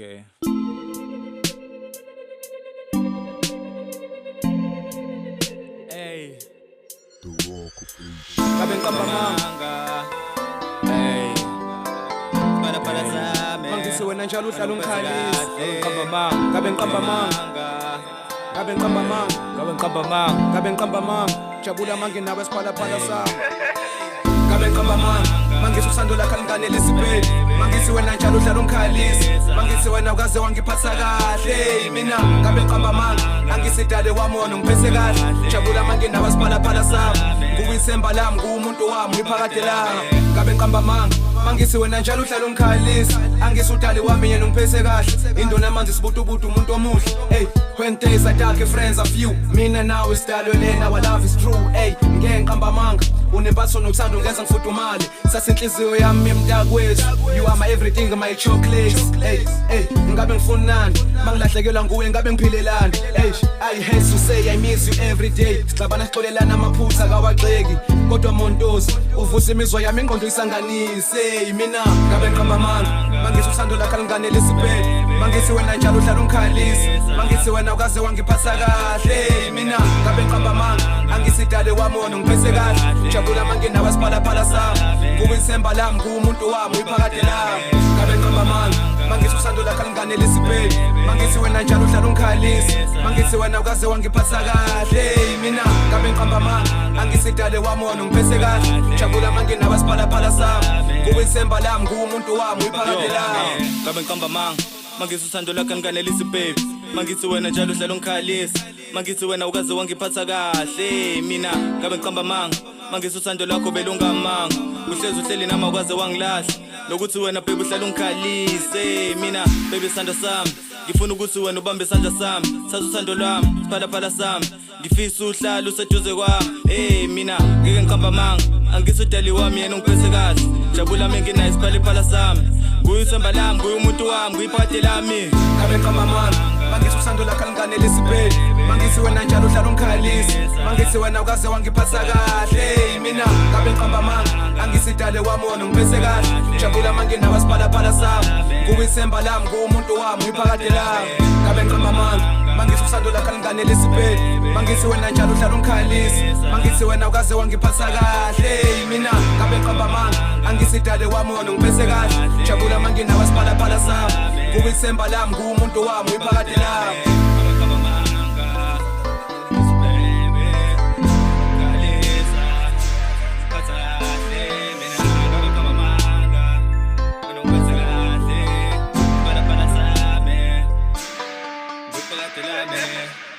Okay. Hey. Gabi ngiqamba amanga. Hey. Para zami. Mangisi wena njalo uhlala ungikhalisa. Ngiqamba amanga. Gabi ngiqamba amanga. Gabi ngiqamba amanga. Gabi ngiqamba amanga. Gabi ngiqamba amanga. Jabula mangi nawe siphalaphala sami. Gabi ngiqamba amanga. Mangisi usando lakho alinganele isipeli. Mangisi wena njalo uhlala ungikhalisa. Mangisi wena ukaze wangiphatha kahle. Mina gabi ngiqamba amanga. Angisidale wamona ngiphethe kahle. Jabula mangi nawe siphalaphala sami. Kuyisemba lami kuumuntu wami ngiphakade langa. Gabi ngiqamba amanga. Mangisi wena njalo uhlala ungikhalisa. Angisudali wami yena ungiphethe kahle. Indona manje sibutubutu umuntu omuhle. Hey, when days are dark friends are few. Mina nawe sidalwe lena our love is true. Hey, ngeke ngiqamba amanga. Unembatho nothando ngenza ngifudumale. Sasenhliziyo yami emntakwethu. You are my everything, my chocolate. Hey, hey, ngabe ngifunani? Mangilahlekelwa nguwe ngabe ngiphilelani? Hey, I hate to say I miss you every day. Sixabana sixolelana amaphutha kawagxeki. Kodwa Montosi, uvusa imizwa yami ingqondo isanganise. Mina ngabe ngiqamba amanga. Mangisi usando lakho alinganele isipeli. Mangisi wena njalo uhlala ungikhalisa. Mangisi wena ukaze wangiphatha kahle. Mina ngabe ngiqamba amanga. Angisidale wamona ngiphethe kahle. Jabula mangi nawe siphalaphala sami. Kuyisemba lami kuumuntu wami uyiphakade lami. Ngabe ngiqamba amanga. Mangisi usando lakho alinganele isipeli. Mangisi wena njalo uhlala ungikhalisa. Mangisi wena ukaze wangiphatha kahle. Mina ngabe ngiqamba amanga. Angisidale wamona ngiphethe kahle. Jabula mangi nawe siphalaphala sami. Kuyisemba lami kuumuntu wami uyiphakade lami. Gabi ngiqamba amanga. Mangisi usando lakho alinganele isipeli. Mangisi wena njalo uhlala ungikhalisa. Mangisi wena ukaze wangiphatha kahle. Mina gabi ngiqamba amanga. Mangisi usando lakho belungamanga. Uhlezi uhleli nama ukaze wangilahla. Lokuthi wena baby uhlala ungikhalise. Mina baby sando sami. Ngifuna ukuthi wena ubambe isandla sami. Sazi usando lwami siphalaphala sami. Ngifisa uhlala useduze kwami. Hey mina ngeke ngiqamba amanga. Angisudali wami yena ungiphethe kahle. Jabula menginayo siphalaphala sami. Kuyisemba lami kuyumuntu wami kuyiphakade lami. Gabi ngiqamba amanga. Mangisi usando lakho alinganele isipeli. Mangisi wena njalo uhlala ungikhalisa. Mangisi wena ukaze wangiphatha kahle. Mina gabi ngiqamba amanga. Angisidale wamona ngiphethe kahle. Jabula mangi nawe siphalaphala sami. Kuyisemba lami kuumuntu wami uyiphakade lami. Gabi ngiqamba amanga. Mangisi usando lakho alinganele isipeli. Mangisi wena njalo uhlala ungikhalisa. Mangisi wena ukaze wangiphatha kahle. Mina gabi ngiqamba amanga. Angisidale wamona ngiphethe kahle. Jabula mangi nawe siphalaphala sami. Kuyisemba lami kuumuntu wami uyiphakade lami. Para